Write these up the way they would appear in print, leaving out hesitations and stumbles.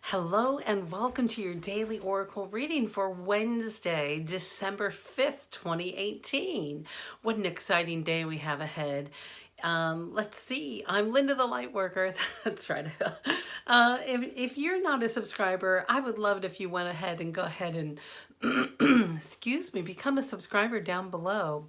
Hello and welcome to your daily oracle reading for Wednesday, December 5th, 2018. What an exciting day we have ahead. Let's see. I'm Linda the Lightworker. That's right. If you're not a subscriber, I would love it if you went ahead and excuse me, become a subscriber down below.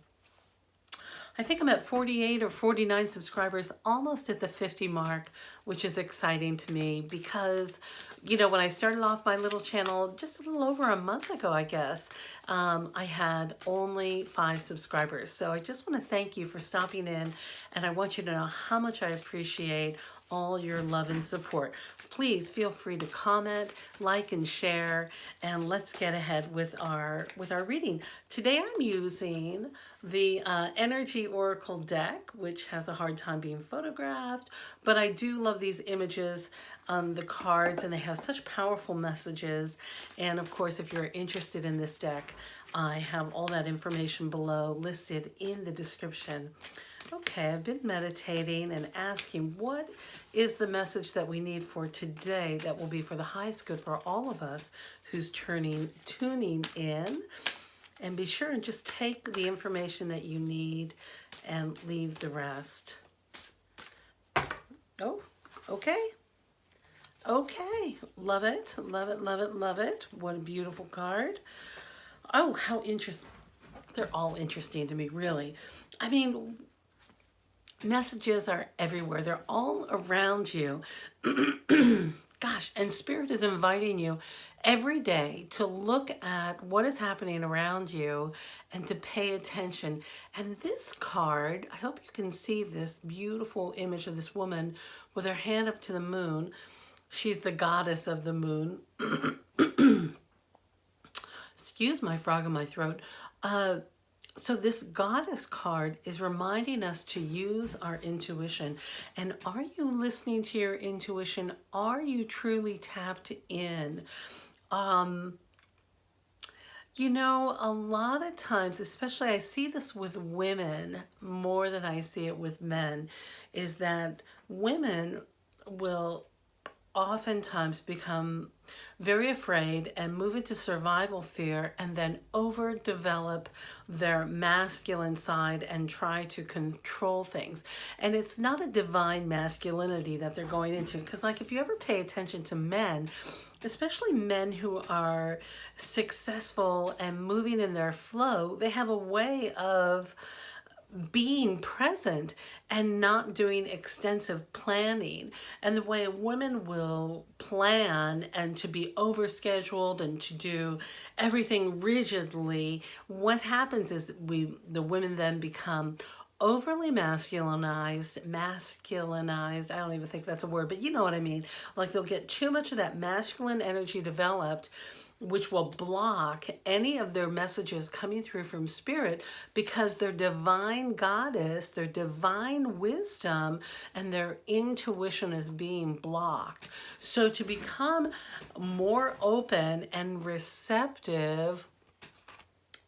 I think I'm at 48 or 49 subscribers, almost at the 50 mark, which is exciting to me because, when I started off my little channel just a little over a month ago, I guess, I had only 5 subscribers. So I just want to thank you for stopping in, and I want you to know how much I appreciate all your love and support. Please feel free to comment, like, and share, and let's get ahead with our reading. Today I'm using the Energy Oracle deck, which has a hard time being photographed, but I do love these images, the cards, and they have such powerful messages. And of course, if you're interested in this deck, I have all that information below listed in the description. Okay, I've been meditating and asking what is the message that we need for today that will be for the highest good for all of us who's tuning in. And be sure and just take the information that you need and leave the rest. Oh, okay. Okay, love it, love it, love it, love it. What a beautiful card. Oh, how interesting. They're all interesting to me, really. I mean, messages are everywhere. They're all around you. Gosh, and Spirit is inviting you every day to look at what is happening around you and to pay attention. And this card, I hope you can see this beautiful image of this woman with her hand up to the moon. She's the goddess of the moon. Excuse my frog in my throat. So this goddess card is reminding us to use our intuition. And are you listening to your intuition? Are you truly tapped in? A lot of times, especially I see this with women more than I see it with men, is that women will oftentimes become very afraid and move into survival fear and then overdevelop their masculine side and try to control things. And it's not a divine masculinity that they're going into, because like if you ever pay attention to men, especially men who are successful and moving in their flow, they have a way of being present and not doing extensive planning. And the way women will plan and to be overscheduled and to do everything rigidly, what happens is the women then become overly masculinized. I don't even think that's a word, but you know what I mean. Like they'll get too much of that masculine energy developed, which will block any of their messages coming through from Spirit, because their divine goddess, their divine wisdom, and their intuition is being blocked. So to become more open and receptive,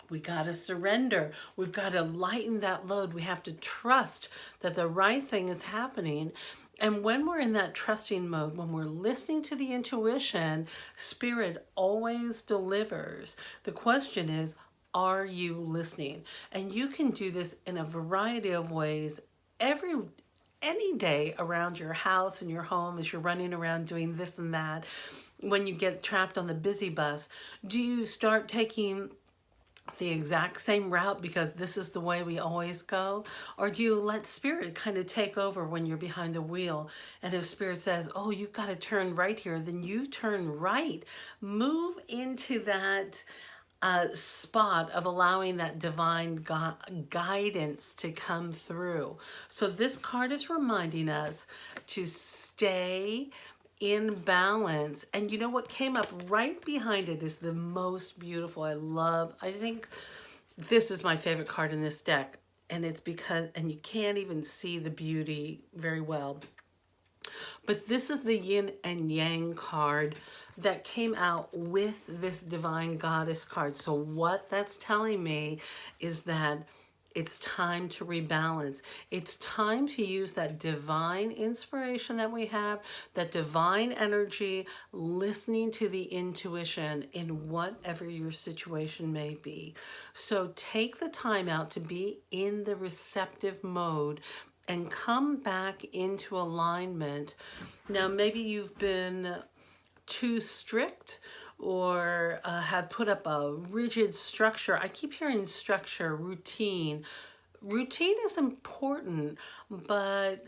we got to surrender. We've got to lighten that load. We have to trust that the right thing is happening. And when we're in that trusting mode, when we're listening to the intuition, Spirit always delivers. The question is, are you listening? And you can do this in a variety of ways any day around your house and your home as you're running around doing this and that. When you get trapped on the busy bus, do you start taking the exact same route because this is the way we always go? Or do you let Spirit kind of take over when you're behind the wheel? And if Spirit says, oh, you've got to turn right here, then you turn right. Move into that spot of allowing that divine guidance to come through. So this card is reminding us to stay in balance. And you know what came up right behind it is the most beautiful. I think this is my favorite card in this deck. And it's because, and you can't even see the beauty very well, but this is the yin and yang card that came out with this divine goddess card. So what that's telling me is that It's time to rebalance. It's time to use that divine inspiration that we have, that divine energy, listening to the intuition in whatever your situation may be. So take the time out to be in the receptive mode and come back into alignment. Now, maybe you've been too strict or have put up a rigid structure. I keep hearing structure, routine. Routine is important, but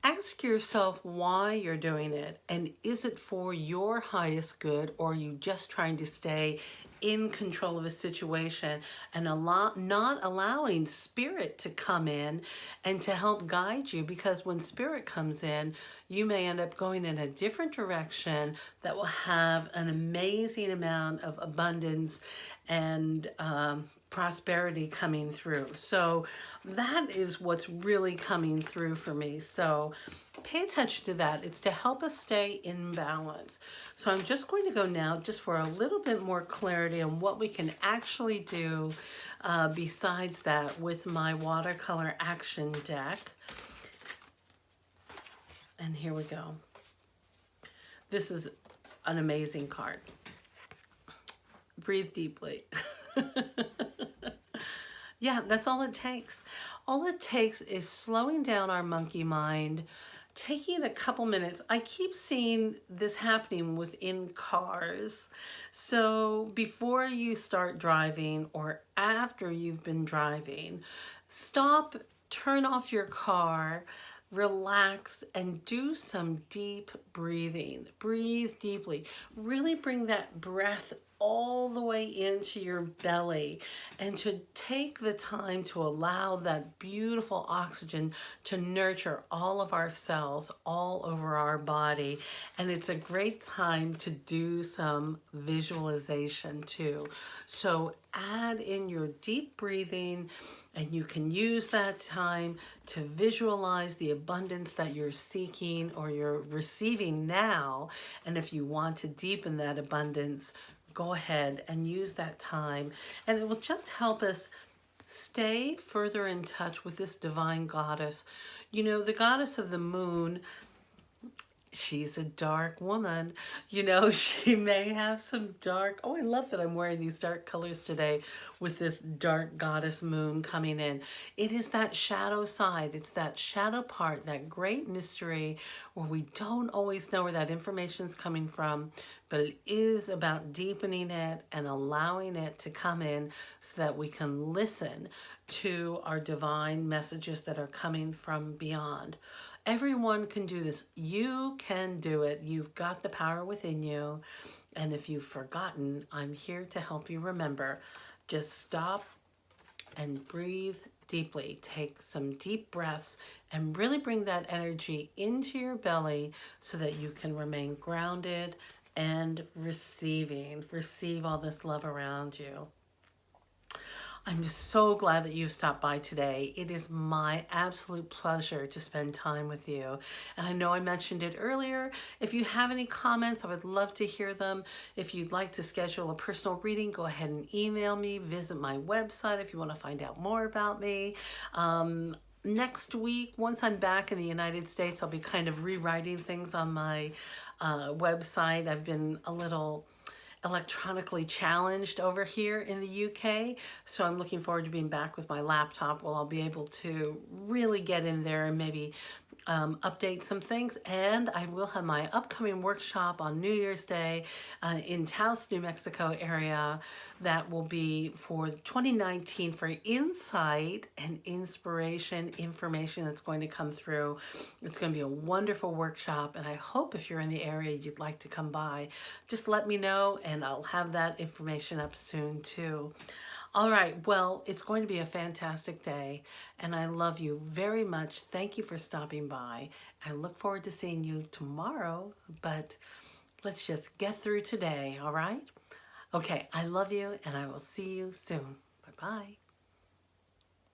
ask yourself why you're doing it, and is it for your highest good, or are you just trying to stay in control of a situation and not allowing spirit to come in and to help guide you? Because when spirit comes in, you may end up going in a different direction that will have an amazing amount of abundance and prosperity coming through. So that is what's really coming through for me. So pay attention to that. It's to help us stay in balance. So I'm just going to go now just for a little bit more clarity on what we can actually do besides that with my watercolor action deck. And here we go. This is an amazing card. Breathe deeply. Yeah, that's all it takes. All it takes is slowing down our monkey mind, taking a couple minutes. I keep seeing this happening within cars. So before you start driving or after you've been driving, stop, turn off your car, relax, and do some deep breathing. Breathe deeply. Really bring that breath all the way into your belly, and to take the time to allow that beautiful oxygen to nurture all of our cells all over our body. And it's a great time to do some visualization too. So add in your deep breathing, and you can use that time to visualize the abundance that you're seeking or you're receiving now. And if you want to deepen that abundance, go ahead and use that time, and it will just help us stay further in touch with this divine goddess. You know, the goddess of the moon, she's a dark woman. You know, she may have some dark, oh, I love that I'm wearing these dark colors today with this dark goddess moon coming in. It is that shadow side. It's that shadow part, that great mystery where we don't always know where that information's coming from, but it is about deepening it and allowing it to come in so that we can listen to our divine messages that are coming from beyond. Everyone can do this. You can do it. You've got the power within you. And if you've forgotten, I'm here to help you remember. Just stop and breathe deeply. Take some deep breaths and really bring that energy into your belly so that you can remain grounded and receive all this love around you. I'm just so glad that you stopped by today. It is my absolute pleasure to spend time with you. And I know I mentioned it earlier. If you have any comments, I would love to hear them. If you'd like to schedule a personal reading, go ahead and email me. Visit my website if you want to find out more about me. Next week, once I'm back in the United States, I'll be kind of rewriting things on my website. I've been a little electronically challenged over here in the UK, so I'm looking forward to being back with my laptop where I'll be able to really get in there and maybe update some things. And I will have my upcoming workshop on New Year's Day in Taos, New Mexico area. That will be for 2019 for insight and inspiration information that's going to come through. It's going to be a wonderful workshop, and I hope if you're in the area you'd like to come by. Just let me know and I'll have that information up soon too. All right, well, it's going to be a fantastic day, and I love you very much. Thank you for stopping by. I look forward to seeing you tomorrow, but let's just get through today, all right? Okay, I love you, and I will see you soon. Bye-bye.